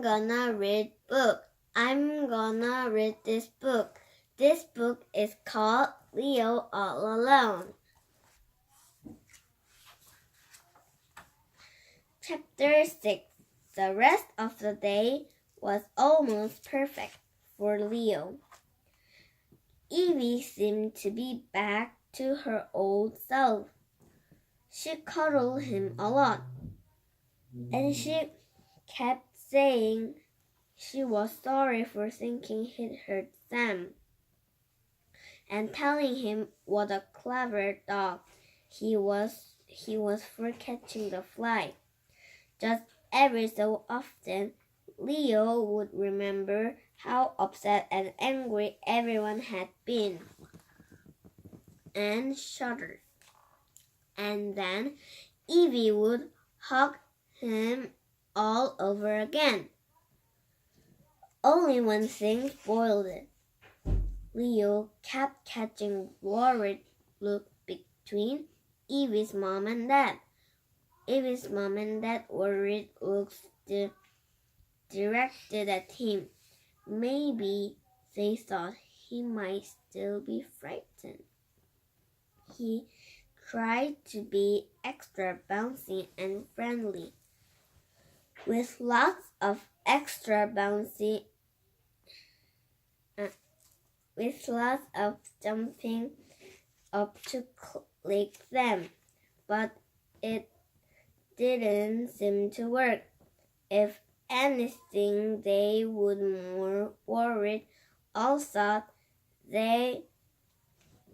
gonna read book. I'm gonna read this book. This book is called Leo All Alone. Chapter 6. The rest of the day was almost perfect for Leo. Evie seemed to be back to her old self. She cuddled him a lot, and she kept saying she was sorry for thinking he'd hurt Sam, and telling him what a clever dog he was for catching the fly. Just every so often, Leo would remember how upset and angry everyone had been, and shuddered. And then Evie would hug him all over again. Only one thing spoiled it. Leo kept catching worried looks between Evie's mom and dad. Evie's mom and dad worried looks directed at him. Maybe they thought he might still be frightened. He tried to be extra bouncy and friendly, with lots of jumping up to lick them, but it didn't seem to work. If anything, they would more worried. All thought they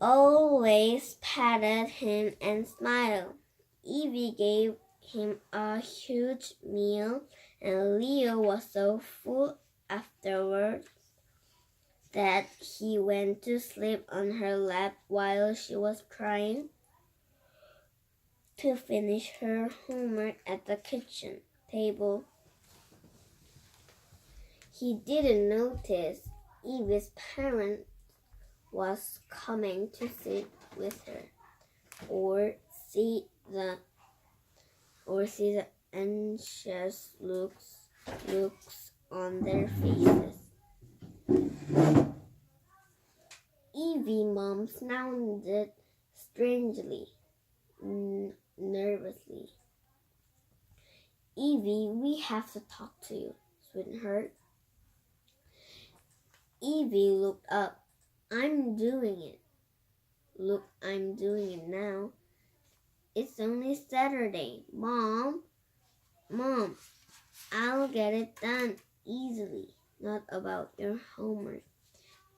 always patted him and smiled. Evie gave him a huge meal, and Leo was so full afterwards that he went to sleep on her lap while she was trying to finish her homework at the kitchen table. He didn't notice Evie's parent was coming to sit with her, or see the anxious looks on their faces. Evie's mom sounded strangely nervously. Evie, we have to talk to you, sweetheart. Evie looked up. I'm doing it. Look, I'm doing it now. It's only Saturday. Mom, I'll get it done easily. Not about your homework.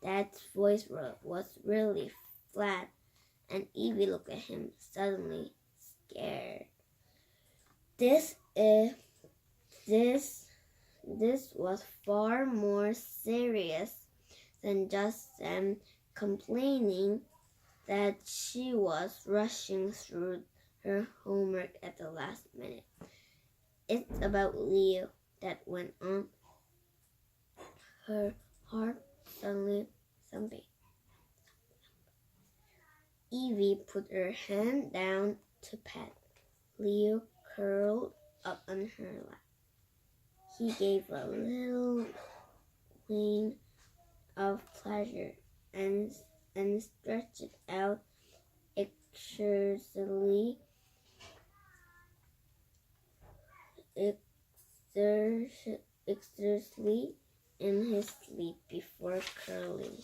Dad's voice was really flat, and Evie looked at him, suddenly scared. This was far more serious than just Sam complaining that she was rushing through her homework at the last minute. It's about Leo, that went on, her heart suddenly thumping. Evie put her hand down to pat. Leo curled up on her lap. He gave a little whine of pleasure and stretched out exerciously in his sleep before curling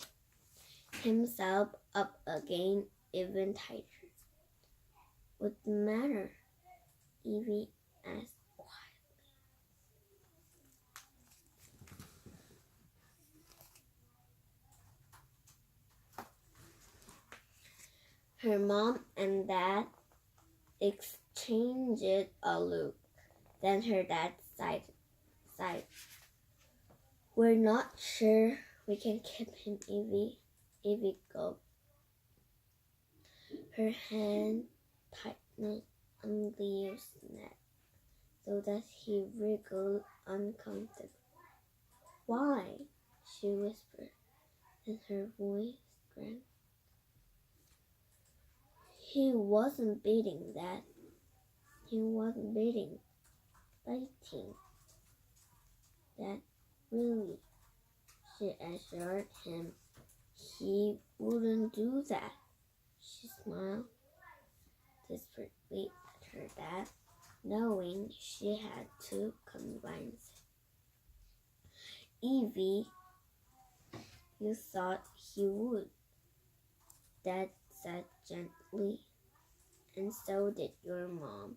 himself up again even tighter. What's the matter? Evie asked quietly. Her mom and dad exchanged a look. Then her dad sighed. We're not sure we can keep him, Evie. Evie gulped. Her hand tightened on Leo's neck so that he wriggled uncomfortably. Why? She whispered, and her voice trembled. He wasn't beating, Dad. He wasn't beating. Biting. Dad, really? She assured him he wouldn't do that. She smiled desperately at her dad, knowing she had to convince Evie. You thought he would, Dad said gently, and so did your mom.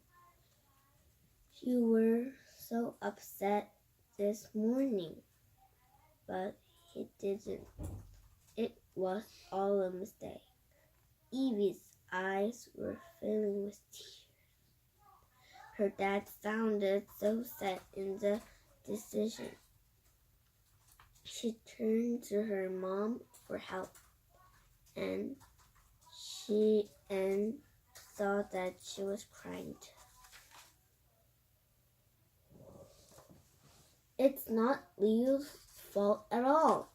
You were so upset this morning, but he didn't. It was all a mistake. Evie's eyes were filling with tears. Her dad sounded so set in the decision. She turned to her mom for help, and saw that she was crying too. It's not Leo's fault at all.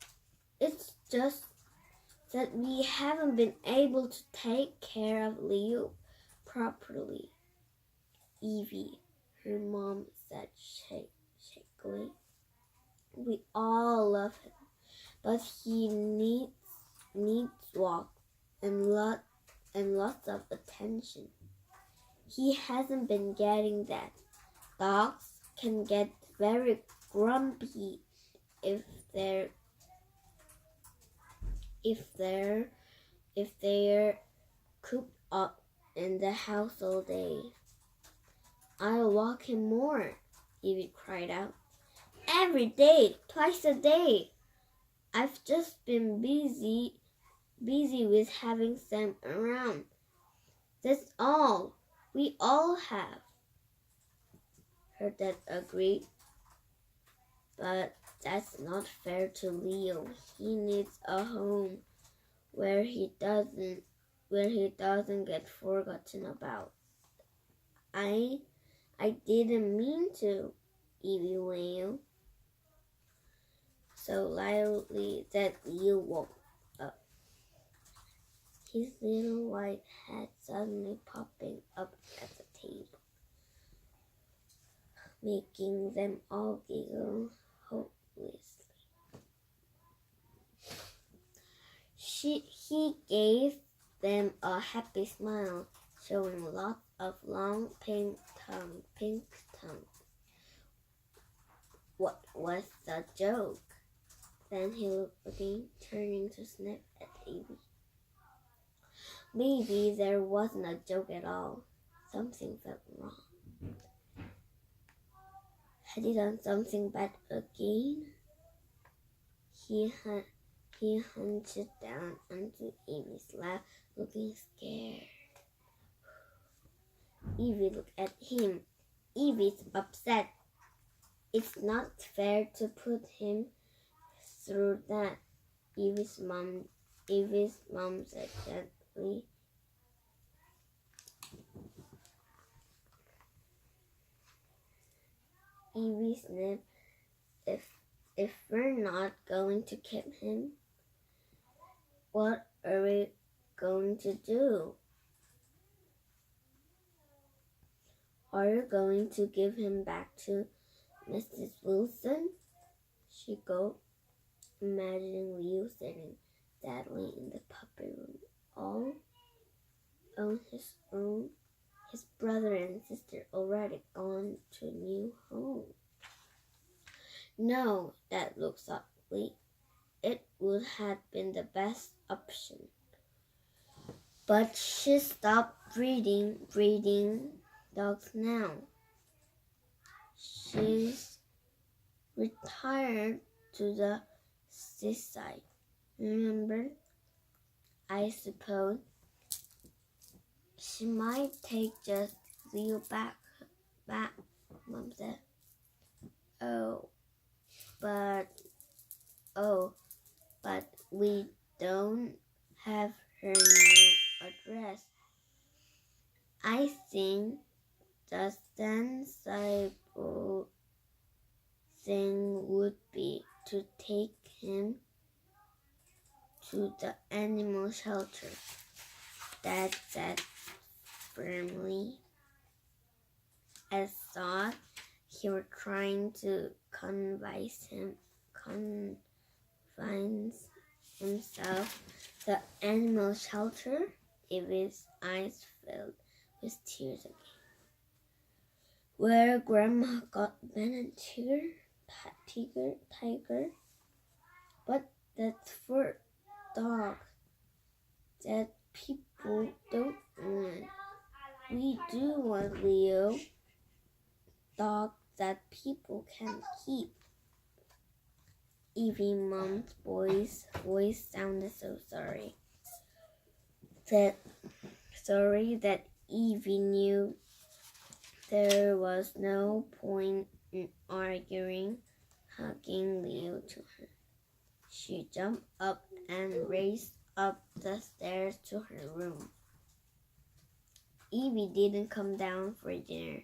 It's just that we haven't been able to take care of Leo properly, Evie, her mom said shakily. We all love him, but he needs walk and lots of attention. He hasn't been getting that. Dogs can get very grumpy if they're cooped up in the house all day. I'll walk him more, Evie cried out. Every day, twice a day. I've just been busy with having Sam around. That's all. We all have. Her dad agreed. But that's not fair to Leo. He needs a home where he doesn't get forgotten about. I didn't mean to, Evie wailed so loudly that Leo woke up, his little white head suddenly popping up at the table, making them all giggle hopelessly. He gave them a happy smile, showing lots of long pink tongues. What was the joke? Then he looked again, turning to sniff at Evie. Maybe there wasn't a joke at all. Something felt wrong. Had he done something bad again? He hunched down onto Evie's lap, looking scared. Evie looked at him. Evie's upset. It's not fair to put him through that, Evie's mom said gently. Evie sniffed. If we're not going to keep him, what are we going to do? Are you going to give him back to Mrs. Wilson? She gulped, imagining Leo sitting sadly in the puppy room, all on his own, his brother and sister already gone to a new home. No, that looks ugly. It would have been the best option. But she stopped breeding dogs now. She's retired to the seaside. Remember? I suppose she might take just Leo back, Mom said. But we don't have her new address. I think the sensible thing would be to take him to the animal shelter, Dad said firmly. I thought he was trying to confines himself to the animal shelter, Evie's eyes filled with tears again. Where Grandma got Ben and Tiger, but that's for dogs that people don't want. We do want, Leo. Dogs that people can keep. Evie Mom's voice sounded so sorry. That Evie knew there was no point in arguing, hugging Leo to her. She jumped up and raced up the stairs to her room. Evie didn't come down for dinner.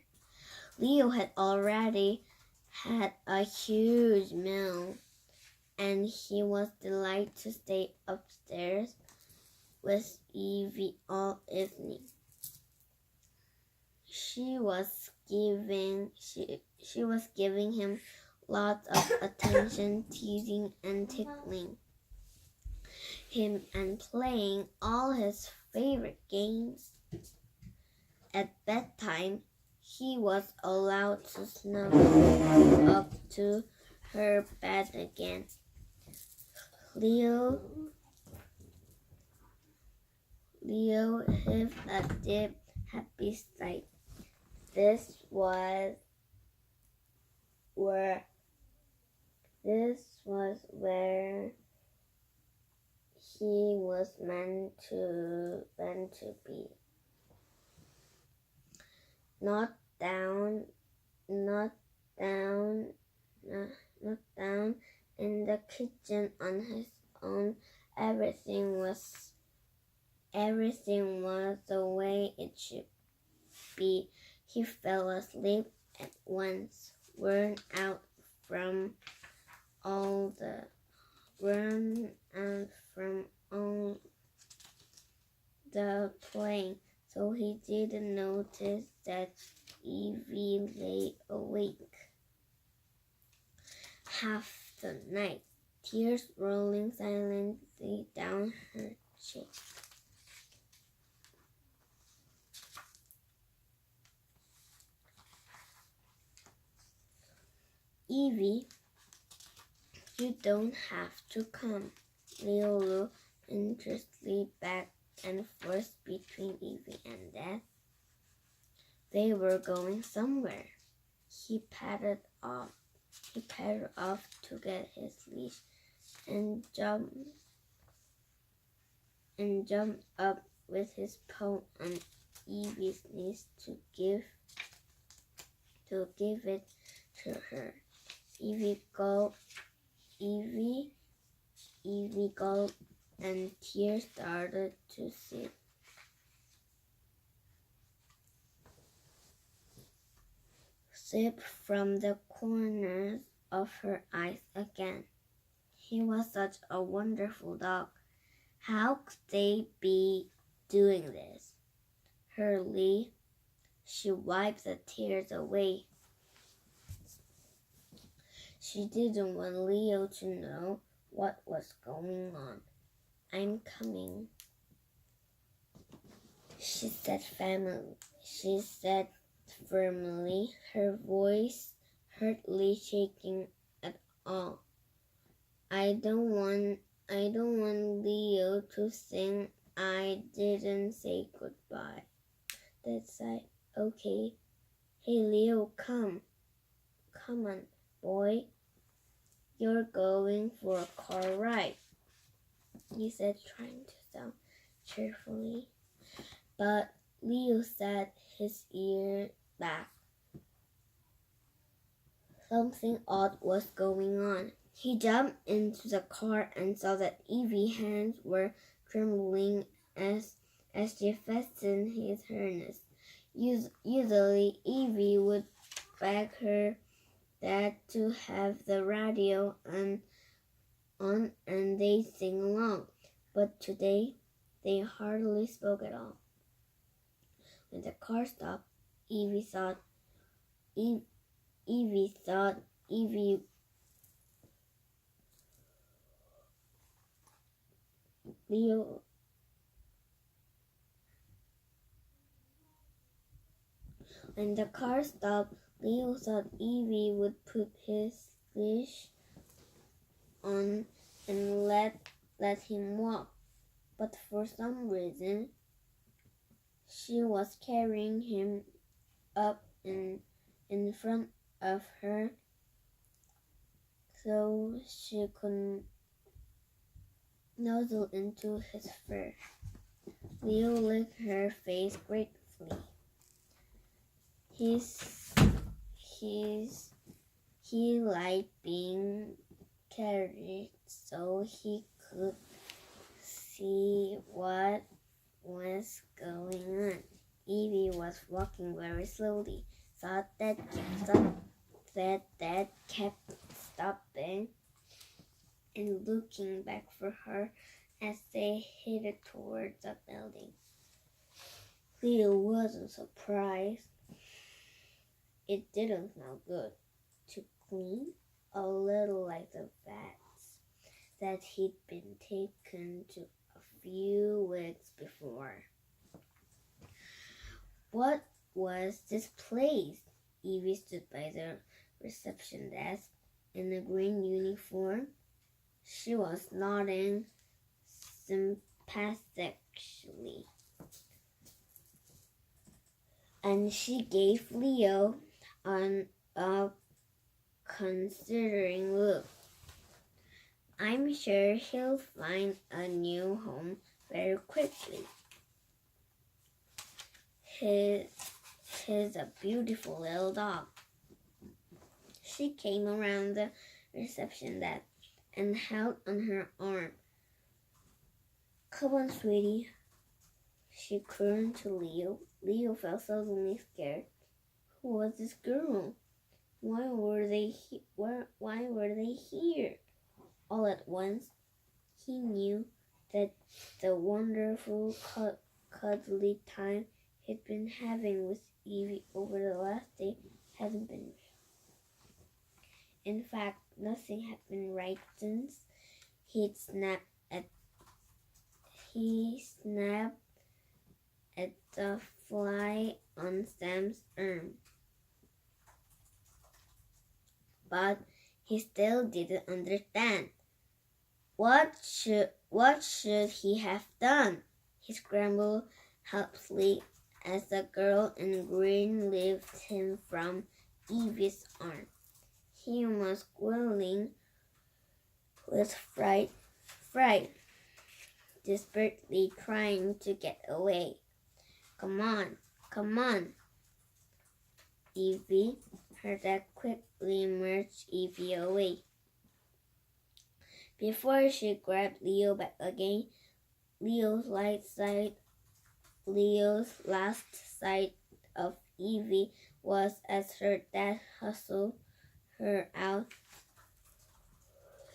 Leo had already had a huge meal, and he was delighted to stay upstairs with Evie all evening. She was giving him lots of attention, teasing and tickling him and playing all his favorite games. At bedtime, he was allowed to snuggle up to her bed again. Leo heaved a deep, happy sigh. This was where he was meant to be. Not down in the kitchen on his own. Everything was the way it should be. He fell asleep at once, worn out from all the playing, so he didn't notice that Evie lay awake half the night, tears rolling silently down her cheeks. Evie, you don't have to come. Leo looked interestedly back and forth between Evie and Dad. They were going somewhere. He padded off to get his leash and jumped up with his paw on Evie's knees to give it to her. Evie gulped and tears started to sip from the corners of her eyes again. He was such a wonderful dog. How could they be doing this? Hurriedly, she wiped the tears away. She didn't want Leo to know what was going on. I'm coming, she said firmly, her voice hardly shaking at all. I don't want Leo to think I didn't say goodbye. Dad said, okay. Hey Leo, come on, boy. You're going for a car ride, he said, trying to sound cheerfully. But Leo set his ear back. Something odd was going on. He jumped into the car and saw that Evie's hands were trembling as she fastened his harness. Usually, Evie would beg her dad to have the radio on and they'd sing along. But today, they hardly spoke at all. When the car stopped, Evie thought Evie Leo When the car stopped, Leo thought Evie would put his leash on and let him walk, but for some reason she was carrying him up in front of her so she could nuzzle into his fur. Leo licked her face gratefully. He liked being carried so he could see what was going on. Evie was walking very slowly, so Dad kept stopping and looking back for her as they headed towards the building. Leo wasn't surprised. It didn't smell good to clean, a little like the vats that he'd been taken to a few weeks before. What was this place? Evie stood by the reception desk in a green uniform. She was nodding sympathetically, and she gave Leo a considering look. I'm sure he'll find a new home very quickly. He's a beautiful little dog. She came around the reception desk and held on her arm. Come on, sweetie. She turned to Leo. Leo felt suddenly scared. Who was this girl? Why were they here? All at once, he knew that the wonderful cuddly time he'd been having with Evie over the last day hadn't been real. In fact, nothing had been right since he snapped at the fly on Sam's arm. But he still didn't understand. What should he have done? He scrambled helplessly as the girl in green lifted him from Evie's arm. He was squealing with fright, desperately trying to get away. Come on, Evie. Her dad quickly nudged Evie away. Before she grabbed Leo back again, Leo's last sight of Evie was as her dad hustled her out.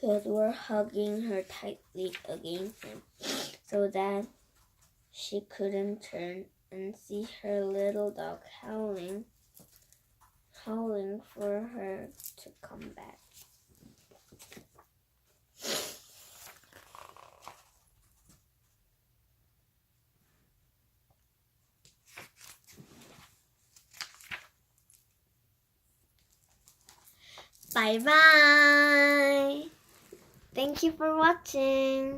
They were hugging her tightly against him so that she couldn't turn and see her little dog howling for her to come back. Bye bye. Thank you for watching.